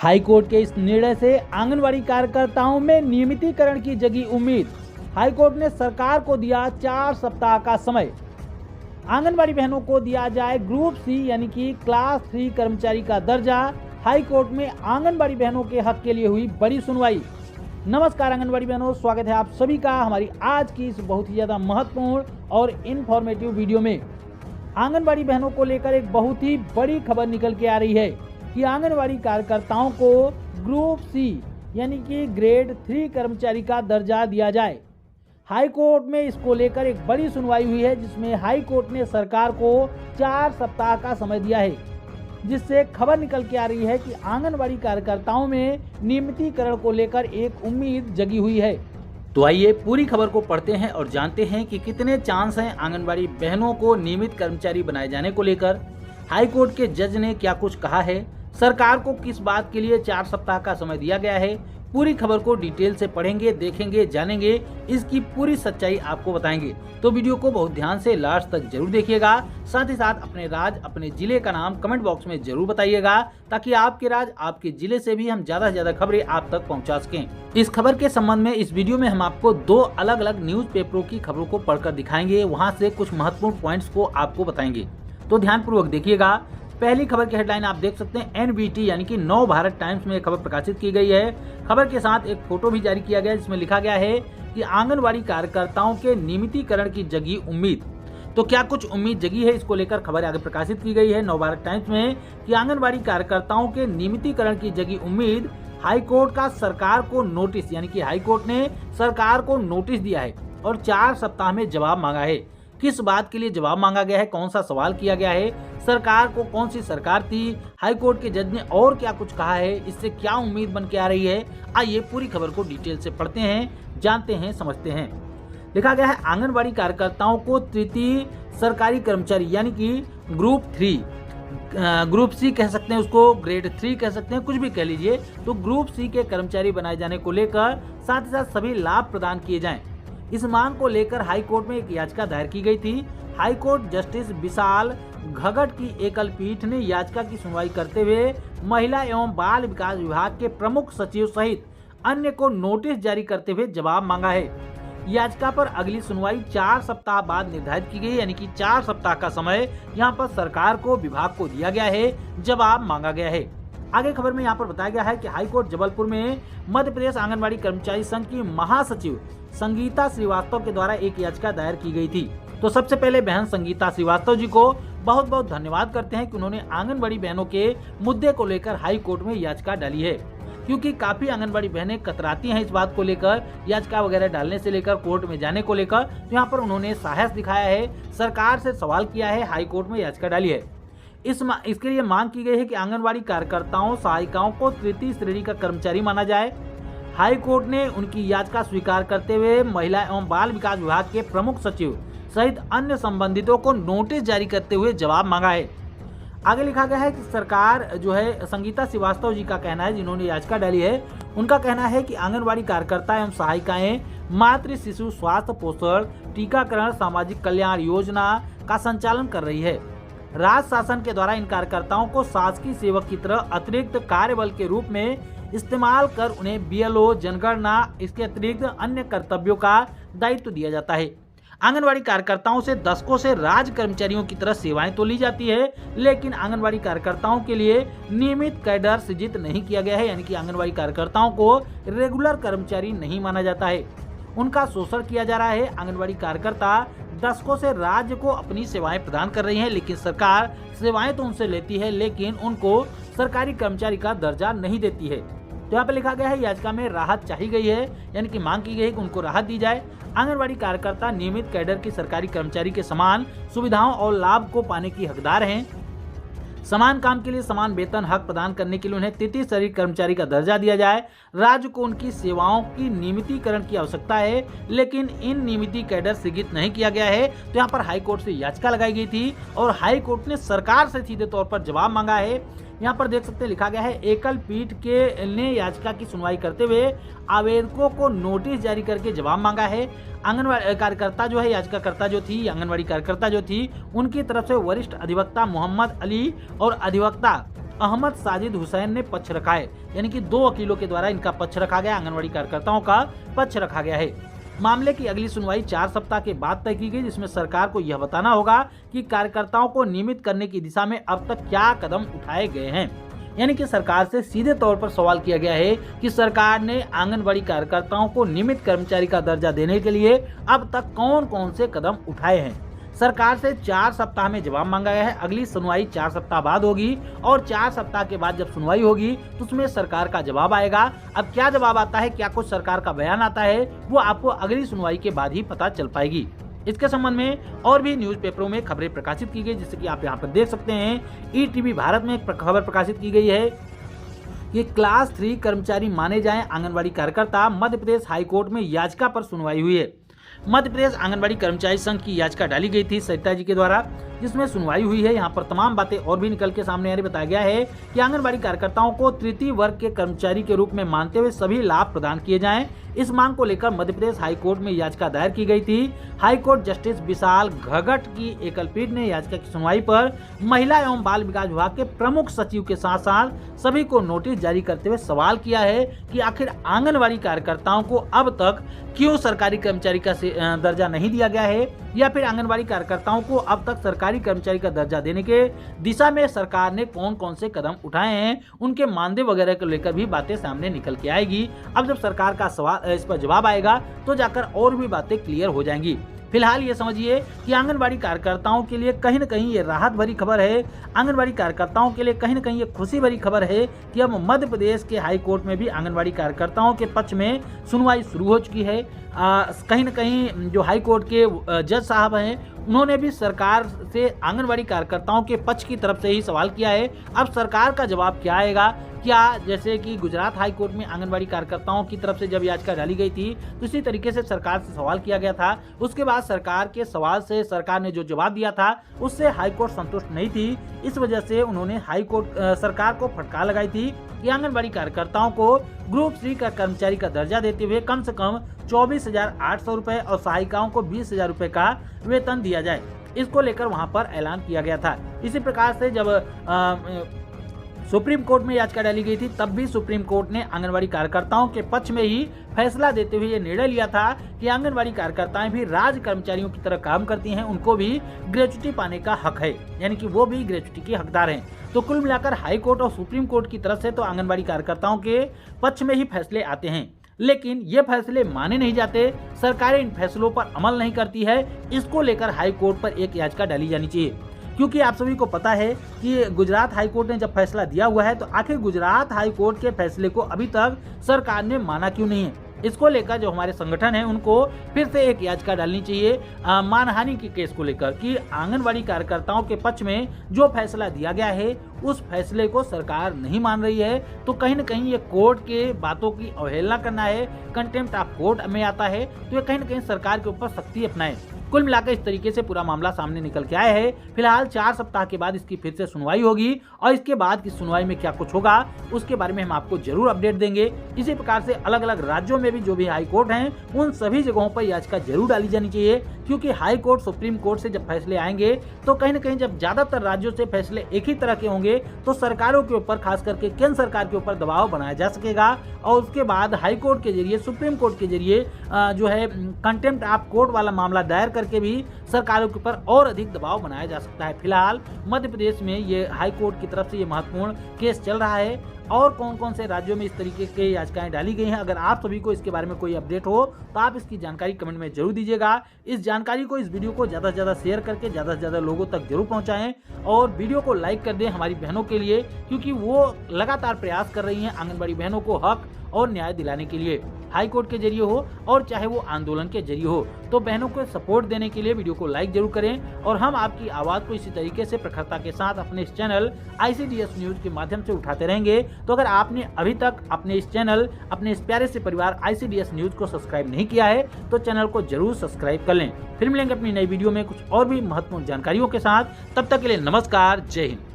High court के इस निर्णय से आंगनबाड़ी कार्यकर्ताओं में नियमितीकरण की जगी उम्मीद। हाईकोर्ट ने सरकार को दिया 4 सप्ताह का समय। आंगनबाड़ी बहनों को दिया जाए ग्रुप सी यानी कि क्लास 3 कर्मचारी का दर्जा। हाईकोर्ट में आंगनबाड़ी बहनों के हक के लिए हुई बड़ी सुनवाई। नमस्कार आंगनबाड़ी बहनों, स्वागत है आप सभी का हमारी आज की इस बहुत ही ज़्यादा महत्वपूर्ण और इन्फॉर्मेटिव वीडियो में। आंगनबाड़ी बहनों को लेकर एक बहुत ही बड़ी खबर निकल के आ रही है कि आंगनबाड़ी कार्यकर्ताओं को ग्रुप सी यानी कि ग्रेड 3 कर्मचारी का दर्जा दिया जाए। हाईकोर्ट में इसको लेकर एक बड़ी सुनवाई हुई है, जिसमें हाईकोर्ट ने सरकार को 4 सप्ताह का समय दिया है, जिससे खबर निकल के आ रही है कि आंगनबाड़ी कार्यकर्ताओं में नियमितीकरण को लेकर एक उम्मीद जगी हुई है। तो आइए पूरी खबर को पढ़ते हैं और जानते हैं कि कितने चांस हैं आंगनबाड़ी बहनों को नियमित कर्मचारी बनाए जाने को लेकर। हाईकोर्ट के जज ने क्या कुछ कहा है, सरकार को किस बात के लिए 4 सप्ताह का समय दिया गया है। पूरी खबर को डिटेल से पढ़ेंगे, देखेंगे, जानेंगे, इसकी पूरी सच्चाई आपको बताएंगे। तो वीडियो को बहुत ध्यान से लास्ट तक जरूर देखिएगा। साथ ही साथ अपने राज्य, अपने जिले का नाम कमेंट बॉक्स में जरूर बताइएगा, ताकि आपके राज्य, आपके जिले से भी हम ज्यादा से ज्यादा खबरें आप तक पहुंचा सकें। इस खबर के संबंध में इस वीडियो में हम आपको 2 अलग अलग न्यूज पेपरों की खबरों को पढ़कर दिखाएंगे, वहाँ से कुछ महत्वपूर्ण पॉइंट्स को आपको बताएंगे। तो ध्यानपूर्वक देखिएगा। पहली खबर की हेडलाइन आप देख सकते हैं, एनवीटी यानी कि नव भारत टाइम्स में खबर प्रकाशित की गई है। खबर के साथ एक फोटो भी जारी किया गया, जिसमें लिखा गया है कि आंगनबाड़ी कार्यकर्ताओं के नियमितीकरण की जगी उम्मीद। तो क्या कुछ उम्मीद जगी है, इसको लेकर खबर आगे प्रकाशित की गई है नव भारत टाइम्स में कि आंगनबाड़ी कार्यकर्ताओं के नियमितीकरण की जगी उम्मीद। हाईकोर्ट का सरकार को नोटिस, यानी कि हाईकोर्ट ने सरकार को नोटिस दिया है और 4 सप्ताह में जवाब मांगा है। किस बात के लिए जवाब मांगा गया है, कौन सा सवाल किया गया है, सरकार को कौन सी सरकार थी, हाईकोर्ट के जज ने और क्या कुछ कहा है, इससे क्या उम्मीद बन के आ रही है। आइए पूरी खबर को डिटेल से पढ़ते हैं, जानते हैं, समझते हैं। लिखा गया है, आंगनबाड़ी कार्यकर्ताओं को तृतीय सरकारी कर्मचारी यानी कि ग्रुप 3, ग्रुप सी कह सकते हैं उसको, ग्रेड 3 कह सकते हैं, कुछ भी कह लीजिए, तो ग्रुप सी के कर्मचारी बनाए जाने को लेकर साथ ही साथ सभी लाभ प्रदान किए जाएं। इस मांग को लेकर हाईकोर्ट में एक याचिका दायर की गई थी। हाईकोर्ट जस्टिस विशाल घगट की एकल पीठ ने याचिका की सुनवाई करते हुए महिला एवं बाल विकास विभाग के प्रमुख सचिव सहित अन्य को नोटिस जारी करते हुए जवाब मांगा है। याचिका पर अगली सुनवाई 4 सप्ताह बाद निर्धारित की गई, यानी कि 4 सप्ताह का समय यहाँ पर सरकार को, विभाग को दिया गया है, जवाब मांगा गया है। आगे खबर में यहाँ पर बताया गया है कि हाईकोर्ट जबलपुर में मध्य प्रदेश आंगनबाड़ी कर्मचारी संघ की महासचिव संगीता श्रीवास्तव के द्वारा एक याचिका दायर की गई थी। तो सबसे पहले बहन संगीता श्रीवास्तव जी को बहुत बहुत धन्यवाद करते हैं कि उन्होंने आंगनबाड़ी बहनों के मुद्दे को लेकर हाई कोर्ट में याचिका डाली है, क्योंकि काफी आंगनबाड़ी बहनें कतराती हैं इस बात को लेकर, याचिका वगैरह डालने से लेकर कोर्ट में जाने को लेकर। तो यहाँ पर उन्होंने साहस दिखाया है, सरकार से सवाल किया है, हाई कोर्ट में याचिका डाली है। इसके लिए मांग की गई है कि आंगनबाड़ी कार्यकर्ताओं, सहायिकाओं को तृतीय श्रेणी का कर्मचारी माना जाए। हाई कोर्ट ने उनकी याचिका स्वीकार करते हुए महिला एवं बाल विकास विभाग के प्रमुख सचिव सहित अन्य संबंधितों को नोटिस जारी करते हुए जवाब मांगा है। आगे लिखा गया है कि सरकार जो है, संगीता श्रीवास्तव जी का कहना है, जिन्होंने याचिका डाली है, उनका कहना है कि आंगनबाड़ी कार्यकर्ता एवं सहायिकाएं मातृ शिशु स्वास्थ्य, पोषण, टीकाकरण, सामाजिक कल्याण योजना का संचालन कर रही है। राज्य शासन के द्वारा इन कार्यकर्ताओं को शासकीय सेवक की तरह अतिरिक्त कार्यबल के रूप में इस्तेमाल कर उन्हें बीएलओ, जनगणना, इसके अतिरिक्त अन्य कर्तव्यों का दायित्व दिया जाता है। आंगनबाड़ी कार्यकर्ताओं से दशकों से राज्य कर्मचारियों की तरह सेवाएं तो ली जाती है, लेकिन आंगनबाड़ी कार्यकर्ताओं के लिए नियमित कैडर सृजित नहीं किया गया है, यानी कि आंगनबाड़ी कार्यकर्ताओं को रेगुलर कर्मचारी नहीं माना जाता है, उनका शोषण किया जा रहा है। आंगनबाड़ी कार्यकर्ता दशकों से राज्य को अपनी सेवाएं प्रदान कर रही हैं, लेकिन सरकार सेवाएं तो उनसे लेती है, लेकिन उनको सरकारी कर्मचारी का दर्जा नहीं देती है। तो यहाँ पे लिखा गया है, याचिका में राहत चाही गई है, यानी कि मांग की गई है कि उनको राहत दी जाए। आंगनबाड़ी कार्यकर्ता नियमित कैडर की सरकारी कर्मचारी के समान सुविधाओं और लाभ को पाने की हकदार हैं। समान काम के लिए समान वेतन हक प्रदान करने के लिए उन्हें तृतीय श्रेणी कर्मचारी का दर्जा दिया जाए। राज्य को उनकी सेवाओं की नियमितीकरण की आवश्यकता है, लेकिन इन नियमिती कैडर सृजित नहीं किया गया है। तो यहाँ पर हाईकोर्ट से याचिका लगाई गई थी और हाईकोर्ट ने सरकार से सीधे तौर पर जवाब मांगा है। यहाँ पर देख सकते हैं, लिखा गया है, एकल पीठ के ने याचिका की सुनवाई करते हुए आवेदकों को नोटिस जारी करके जवाब मांगा है। आंगनबाड़ी कार्यकर्ता जो है, याचिकाकर्ता जो थी, आंगनबाड़ी कार्यकर्ता जो थी, उनकी तरफ से वरिष्ठ अधिवक्ता मोहम्मद अली और अधिवक्ता अहमद साजिद हुसैन ने पक्ष रखा है, यानी कि 2 वकीलों के द्वारा इनका पक्ष रखा गया, आंगनबाड़ी कार्यकर्ताओं का पक्ष रखा गया है। मामले की अगली सुनवाई 4 सप्ताह के बाद तय की गई, जिसमें सरकार को यह बताना होगा कि कार्यकर्ताओं को नियमित करने की दिशा में अब तक क्या कदम उठाए गए हैं। यानी कि सरकार से सीधे तौर पर सवाल किया गया है कि सरकार ने आंगनबाड़ी कार्यकर्ताओं को नियमित कर्मचारी का दर्जा देने के लिए अब तक कौन कौन से कदम उठाए हैं। सरकार से 4 सप्ताह में जवाब मांगा गया है। अगली सुनवाई 4 सप्ताह बाद होगी और 4 सप्ताह के बाद जब सुनवाई होगी तो उसमें सरकार का जवाब आएगा। अब क्या जवाब आता है, क्या कुछ सरकार का बयान आता है, वो आपको अगली सुनवाई के बाद ही पता चल पाएगी। इसके संबंध में और भी न्यूज़पेपरों में खबरें प्रकाशित की गई, जैसे कि आप यहाँ पर देख सकते हैं। ईटीवी भारत में एक खबर प्रकाशित की गई है कि क्लास 3 कर्मचारी माने जाएं आंगनबाड़ी कार्यकर्ता, मध्य प्रदेश हाईकोर्ट में याचिका पर सुनवाई हुई है। मध्य प्रदेश आंगनबाड़ी कर्मचारी संघ की याचिका डाली गई थी सरिता जी के द्वारा, जिसमें सुनवाई हुई है। यहाँ पर तमाम बातें और भी निकल के सामने आ रही। बताया गया है कि आंगनबाड़ी कार्यकर्ताओं को तृतीय वर्ग के कर्मचारी के रूप में मानते हुए सभी लाभ प्रदान किए जाएं। इस मांग को लेकर मध्य प्रदेश हाईकोर्ट में याचिका दायर की गई थी। हाईकोर्ट जस्टिस विशाल घगट की एकल पीठ ने याचिका की सुनवाई पर महिला एवं बाल विकास विभाग के प्रमुख सचिव के साथ साथ सभी को नोटिस जारी करते हुए सवाल किया है कि आखिर आंगनबाड़ी कार्यकर्ताओं को अब तक क्यों सरकारी कर्मचारी का दर्जा नहीं दिया गया है, या फिर आंगनबाड़ी कार्यकर्ताओं को अब तक सरकारी कर्मचारी का दर्जा देने के दिशा में सरकार ने कौन कौन से कदम उठाए हैं, उनके मानदेय वगैरह को लेकर भी बातें सामने निकल के आएगी। अब जब सरकार का सवाल इस पर जवाब आएगा तो जाकर और भी बातें क्लियर हो जाएंगी। फिलहाल ये समझिए कि आंगनबाड़ी कार्यकर्ताओं के लिए कहीं न कहीं ये राहत भरी खबर है। आंगनबाड़ी कार्यकर्ताओं के लिए कहीं न कहीं ये खुशी भरी खबर है कि अब मध्य प्रदेश के हाई कोर्ट में भी आंगनबाड़ी कार्यकर्ताओं के पक्ष में सुनवाई शुरू हो चुकी है। कहीं न कहीं जो हाई कोर्ट के जज साहब हैं, उन्होंने भी सरकार से आंगनबाड़ी कार्यकर्ताओं के पक्ष की तरफ से ही सवाल किया है। अब सरकार का जवाब क्या आएगा, क्या जैसे कि गुजरात हाई कोर्ट में आंगनबाड़ी कार्यकर्ताओं की तरफ से जब याचिका डाली गई थी तो इसी तरीके से सरकार से सवाल किया गया था। उसके बाद सरकार के सवाल से सरकार ने जो जवाब दिया था उससे हाई कोर्ट संतुष्ट नहीं थी। इस वजह से उन्होंने हाई कोर्ट सरकार को फटकार लगाई थी कि आंगनबाड़ी कार्यकर्ताओं को ग्रुप 3 का कर्मचारी का दर्जा देते हुए कम से कम 24,800 रुपए और सहायिकाओं को 20,000 रुपए का वेतन दिया जाए। इसको लेकर वहां पर ऐलान किया गया था। इसी प्रकार से जब सुप्रीम कोर्ट में याचिका डाली गई थी तब भी सुप्रीम कोर्ट ने आंगनबाड़ी कार्यकर्ताओं के पक्ष में ही फैसला देते हुए ये निर्णय लिया था कि आंगनबाड़ी कार्यकर्ताएं भी राज्य कर्मचारियों की तरह काम करती हैं, उनको भी ग्रेच्युटी पाने का हक है, यानी कि वो भी ग्रेच्युटी के हकदार हैं। तो कुल मिलाकर हाई कोर्ट और सुप्रीम कोर्ट की तरफ से तो आंगनबाड़ी कार्यकर्ताओं के पक्ष में ही फैसले आते हैं, लेकिन ये फैसले माने नहीं जाते। सरकारें इन फैसलों पर अमल नहीं करती है। इसको लेकर हाई कोर्ट पर एक याचिका डाली जानी चाहिए, क्योंकि आप सभी को पता है कि गुजरात हाई कोर्ट ने जब फैसला दिया हुआ है तो आखिर गुजरात हाई कोर्ट के फैसले को अभी तक सरकार ने माना क्यों नहीं है। इसको लेकर जो हमारे संगठन है उनको फिर से एक याचिका डालनी चाहिए मानहानि के केस को लेकर कि आंगनबाड़ी कार्यकर्ताओं के पक्ष में जो फैसला दिया गया है उस फैसले को सरकार नहीं मान रही है। तो कहीं न कहीं ये कोर्ट के बातों की अवहेलना करना है, कंटेम्प्ट ऑफ कोर्ट में आता है। तो ये कहीं न कहीं सरकार के ऊपर सख्ती अपनाए। कुल मिलाकर इस तरीके से पूरा मामला सामने निकल के आया है। फिलहाल 4 सप्ताह के बाद इसकी फिर से सुनवाई होगी और इसके बाद की सुनवाई में क्या कुछ होगा उसके बारे में हम आपको जरूर अपडेट देंगे। इसी प्रकार से अलग अलग राज्यों में भी जो भी हाई कोर्ट हैं उन सभी जगहों पर याचिका जरूर डाली जानी चाहिए, क्योंकि हाई कोर्ट सुप्रीम कोर्ट से जब फैसले आएंगे तो कहीं न कहीं जब ज्यादातर राज्यों से फैसले एक ही तरह के होंगे तो सरकारों के ऊपर, खास करके केंद्र सरकार के ऊपर दबाव बनाया जा सकेगा और उसके बाद हाई कोर्ट के जरिए, सुप्रीम कोर्ट के जरिए जो है कंटेम्प्ट ऑफ कोर्ट वाला मामला दायर करके भी सरकारों के ऊपर और अधिक दबाव बनाया जा सकता है। फिलहाल मध्य प्रदेश में ये हाई कोर्ट की तरफ से ये महत्वपूर्ण केस चल रहा है। और कौन कौन से राज्यों में इस तरीके के याचिकाएं डाली गई हैं, अगर आप सभी को इसके बारे में कोई अपडेट हो तो आप इसकी जानकारी कमेंट में जरूर दीजिएगा। इस जानकारी को, इस वीडियो को ज़्यादा से ज़्यादा शेयर करके ज़्यादा से ज़्यादा लोगों तक जरूर पहुंचाएं और वीडियो को लाइक कर दें हमारी बहनों के लिए, क्योंकि वो लगातार प्रयास कर रही हैं आंगनबाड़ी बहनों को हक और न्याय दिलाने के लिए, हाई कोर्ट के जरिए हो और चाहे वो आंदोलन के जरिए हो। तो बहनों को सपोर्ट देने के लिए वीडियो को लाइक जरूर करें और हम आपकी आवाज़ को इसी तरीके से प्रखरता के साथ अपने इस चैनल ICDS न्यूज़ के माध्यम से उठाते रहेंगे। तो अगर आपने अभी तक अपने इस चैनल, अपने इस प्यारे से परिवार ICDS न्यूज़ को सब्सक्राइब नहीं किया है तो चैनल को जरूर सब्सक्राइब कर लें। फिर मिलेंगे अपनी नई वीडियो में कुछ और भी महत्वपूर्ण जानकारियों के साथ। तब तक के लिए नमस्कार, जय हिंद।